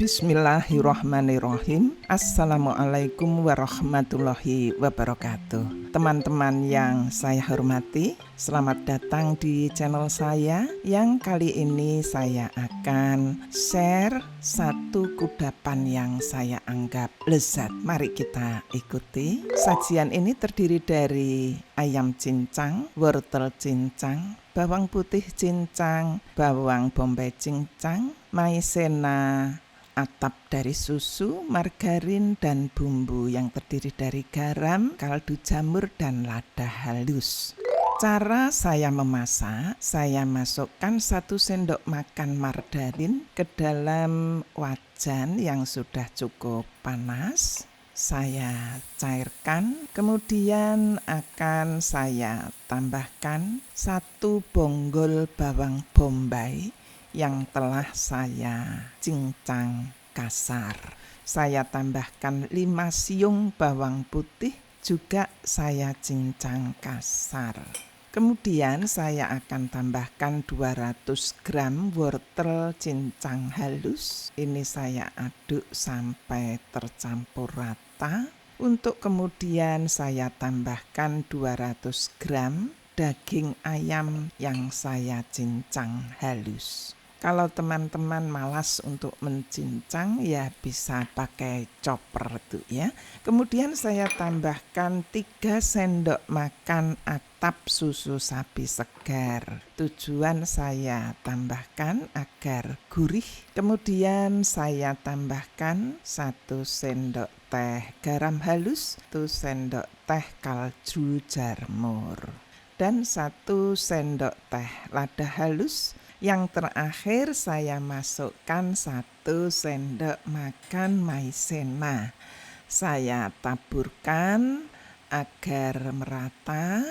Bismillahirrahmanirrahim. Assalamualaikum warahmatullahi wabarakatuh. Teman-teman yang saya hormati, selamat datang di channel saya. Yang kali ini saya akan share satu kudapan yang saya anggap lezat. Mari kita ikuti. Sajian ini terdiri dari ayam cincang, wortel cincang, bawang putih cincang, bawang bombay cincang, maizena, atap dari susu, margarin, dan bumbu yang terdiri dari garam, kaldu jamur, dan lada halus. Cara saya memasak, saya masukkan 1 sendok makan margarin ke dalam wajan yang sudah cukup panas. Saya cairkan, kemudian akan saya tambahkan 1 bonggol bawang bombay yang telah saya cincang kasar. Saya tambahkan 5 siung bawang putih, juga saya cincang kasar. Kemudian saya akan tambahkan 200 gram wortel cincang halus. Ini saya aduk sampai tercampur rata. Untuk kemudian saya tambahkan 200 gram daging ayam yang saya cincang halus. Kalau teman-teman malas untuk mencincang, ya bisa pakai chopper itu ya. Kemudian saya tambahkan 3 sendok makan atap susu sapi segar. Tujuan saya tambahkan agar gurih. Kemudian saya tambahkan 1 sendok teh garam halus, 1 sendok teh kaldu jamur, dan 1 sendok teh lada halus. Yang terakhir saya masukkan 1 sendok makan maizena. Saya taburkan agar merata.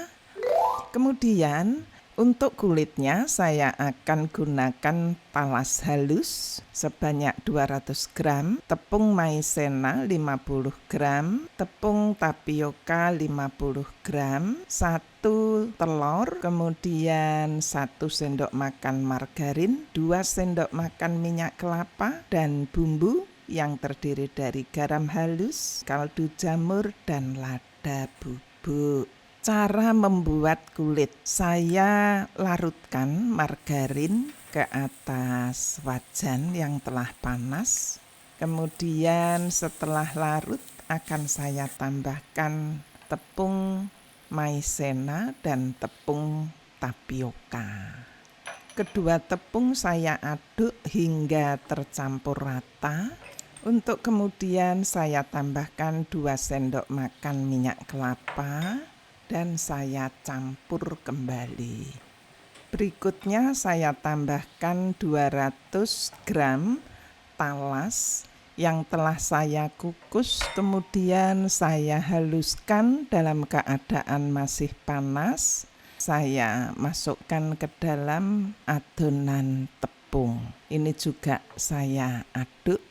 Kemudian untuk kulitnya saya akan gunakan talas halus sebanyak 200 gram, tepung maizena 50 gram, tepung tapioka 50 gram, 1 telur, kemudian 1 sendok makan margarin, 2 sendok makan minyak kelapa, dan bumbu yang terdiri dari garam halus, kaldu jamur, dan lada bubuk. Cara membuat kulit, saya larutkan margarin ke atas wajan yang telah panas. Kemudian setelah larut akan saya tambahkan tepung maizena dan tepung tapioka. Kedua tepung saya aduk hingga tercampur rata. Untuk kemudian saya tambahkan 2 sendok makan minyak kelapa dan saya campur kembali. Berikutnya saya tambahkan 200 gram talas yang telah saya kukus, kemudian saya haluskan dalam keadaan masih panas. Saya masukkan ke dalam adonan tepung. Ini juga saya aduk.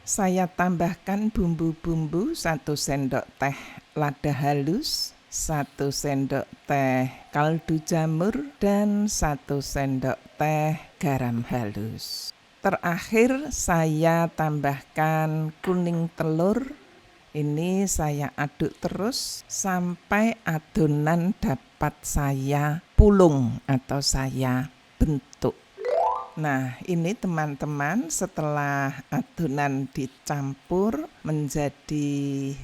Saya tambahkan bumbu-bumbu, 1 sendok teh lada halus, 1 sendok teh kaldu jamur, dan 1 sendok teh garam halus. Terakhir saya tambahkan kuning telur. Ini saya aduk terus sampai adonan dapat saya pulung atau saya bentuk. Nah, ini teman-teman, setelah adonan dicampur menjadi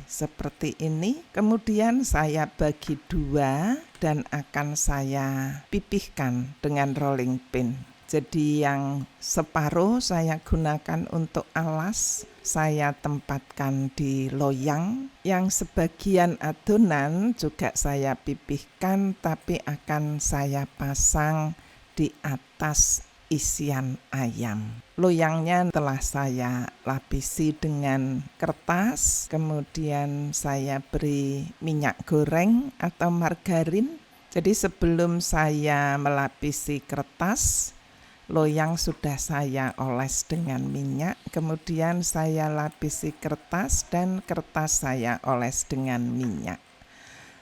seperti ini, kemudian saya bagi 2 dan akan saya pipihkan dengan rolling pin. Jadi yang separuh saya gunakan untuk alas, saya tempatkan di loyang. Yang sebagian adonan juga saya pipihkan, tapi akan saya pasang di atas isian ayam. Loyangnya telah saya lapisi dengan kertas, kemudian saya beri minyak goreng atau margarin. Jadi sebelum saya melapisi kertas, loyang sudah saya oles dengan minyak, kemudian saya lapisi kertas dan kertas saya oles dengan minyak.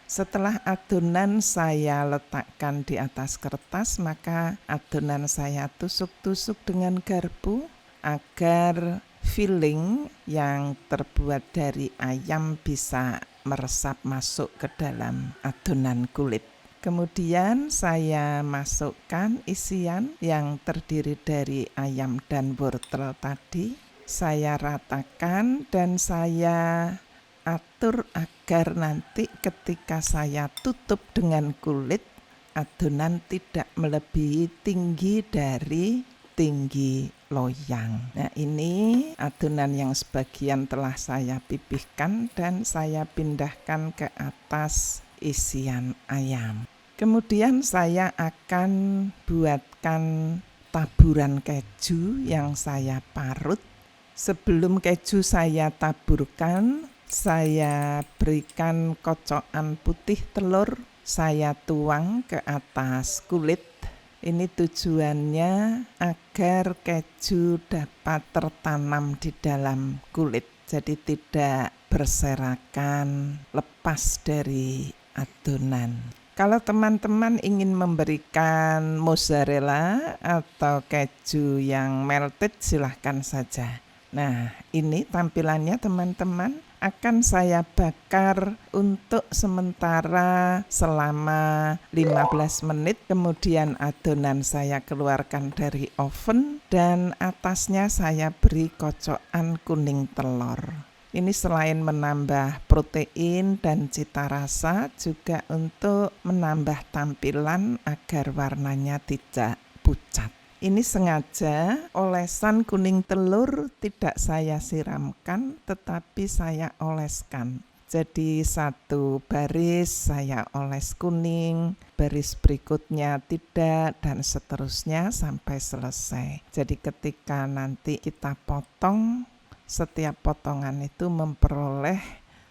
Setelah adonan saya letakkan di atas kertas, maka adonan saya tusuk-tusuk dengan garpu agar filling yang terbuat dari ayam bisa meresap masuk ke dalam adonan kulit. Kemudian saya masukkan isian yang terdiri dari ayam dan wortel tadi. Saya ratakan dan saya atur agar nanti ketika saya tutup dengan kulit, adonan tidak melebihi tinggi dari tinggi loyang. Nah, ini adonan yang sebagian telah saya pipihkan dan saya pindahkan ke atas isian ayam. Kemudian saya akan buatkan taburan keju yang saya parut. Sebelum keju saya taburkan, saya berikan kocokan putih telur, saya tuang ke atas kulit. Ini tujuannya agar keju dapat tertanam di dalam kulit, jadi tidak berserakan lepas dari adonan. Kalau teman-teman ingin memberikan mozzarella atau keju yang melted, silahkan saja. Nah, ini tampilannya teman-teman. Akan saya bakar untuk sementara selama 15 menit. Kemudian adonan saya keluarkan dari oven dan atasnya saya beri kocokan kuning telur. Ini selain menambah protein dan cita rasa, juga untuk menambah tampilan agar warnanya tidak pucat. Ini sengaja olesan kuning telur tidak saya siramkan, tetapi saya oleskan. Jadi satu baris saya oles kuning, baris berikutnya tidak, dan seterusnya sampai selesai. Jadi ketika nanti kita potong, setiap potongan itu memperoleh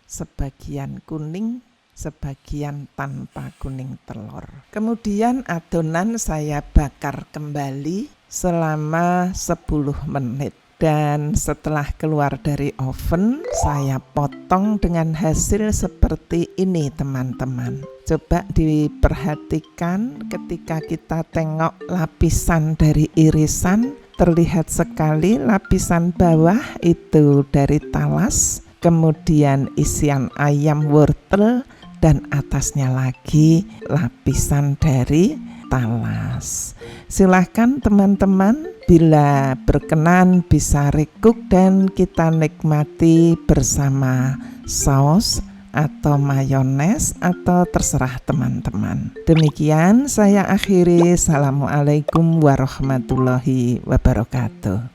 sebagian kuning, sebagian tanpa kuning telur. Kemudian adonan saya bakar kembali selama 10 menit. Dan setelah keluar dari oven, saya potong dengan hasil seperti ini teman-teman. Coba diperhatikan ketika kita tengok lapisan dari irisan, terlihat sekali lapisan bawah itu dari talas, kemudian isian ayam wortel, dan atasnya lagi lapisan dari talas. Silahkan teman-teman, bila berkenan bisa recook dan kita nikmati bersama saus atau mayones atau terserah teman-teman. Demikian saya akhiri. Assalamualaikum warahmatullahi wabarakatuh.